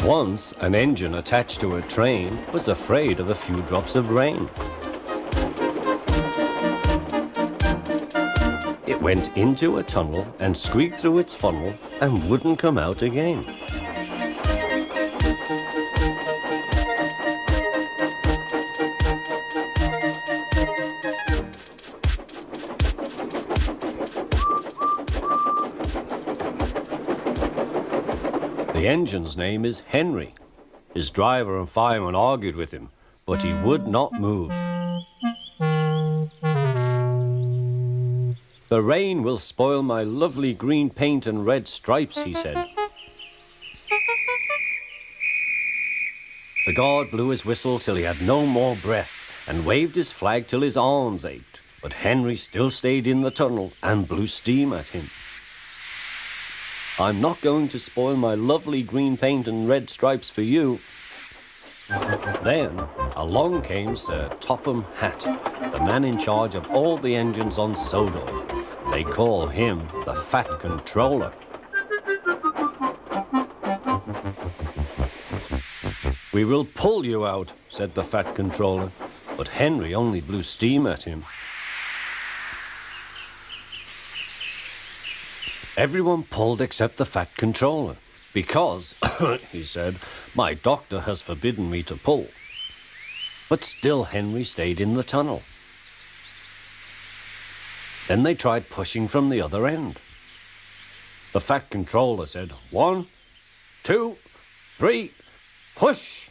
Once, an engine attached to a train was afraid of a few drops of rain. It went into a tunnel and squeaked through its funnel and wouldn't come out again. The engine's name is Henry. His driver and fireman argued with him, but he would not move. "The rain will spoil my lovely green paint and red stripes," he said. The guard blew his whistle till he had no more breath and waved his flag till his arms ached, but Henry still stayed in the tunnel and blew steam at him. "I'm not going to spoil my lovely green paint and red stripes for you." Then along came Sir Topham Hatt, the man in charge of all the engines on Sodor. They call him the Fat Controller. "We will pull you out," said the Fat Controller, but Henry only blew steam at him. Everyone pulled except the Fat Controller, because, he said, "my doctor has forbidden me to pull." But still Henry stayed in the tunnel. Then they tried pushing from the other end. The Fat Controller said, "1, 2, 3, push!"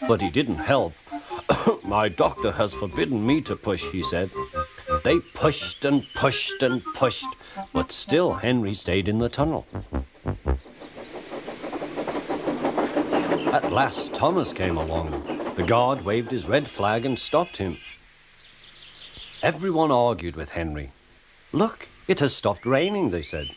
But he didn't help. "My doctor has forbidden me to push," he said. They pushed and pushed and pushed, but still Henry stayed in the tunnel. At last Thomas came along. The guard waved his red flag and stopped him. Everyone argued with Henry. "Look, it has stopped raining," they said.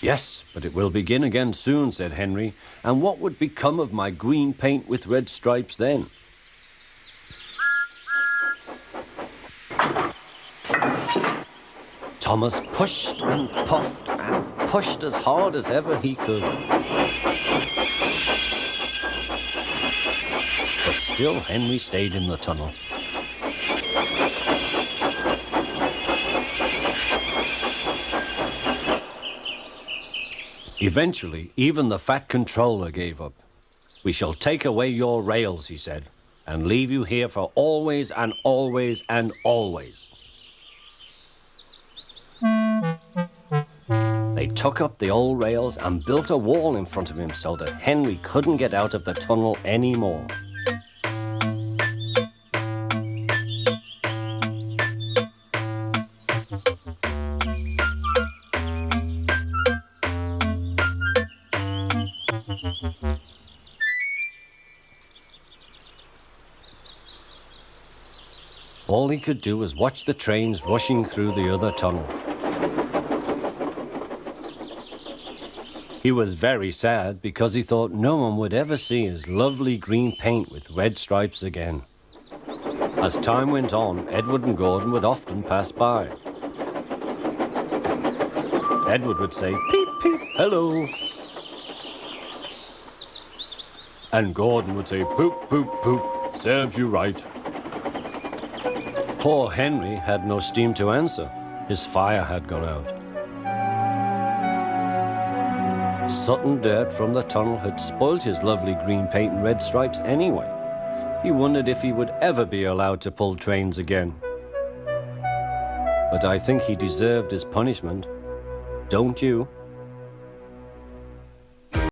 "Yes, but it will begin again soon," said Henry. "And what would become of my green paint with red stripes then?" Thomas pushed and pushed as hard as ever he could. But still Henry stayed in the tunnel. Eventually, even the Fat Controller gave up. "We shall take away your rails," he said, "and leave you here for always and always and always." They took up the old rails and built a wall in front of him so that Henry couldn't get out of the tunnel anymore. All he could do was watch the trains rushing through the other tunnel. He was very sad because he thought no one would ever see his lovely green paint with red stripes again. As time went on, Edward and Gordon would often pass by. Edward would say, "Peep, peep, hello." And Gordon would say, "Poop, poop, poop, serves you right." Poor Henry had no steam to answer. His fire had gone out. Sudden dirt from the tunnel had spoilt his lovely green paint and red stripes anyway. He wondered if he would ever be allowed to pull trains again. But I think he deserved his punishment. Don't you?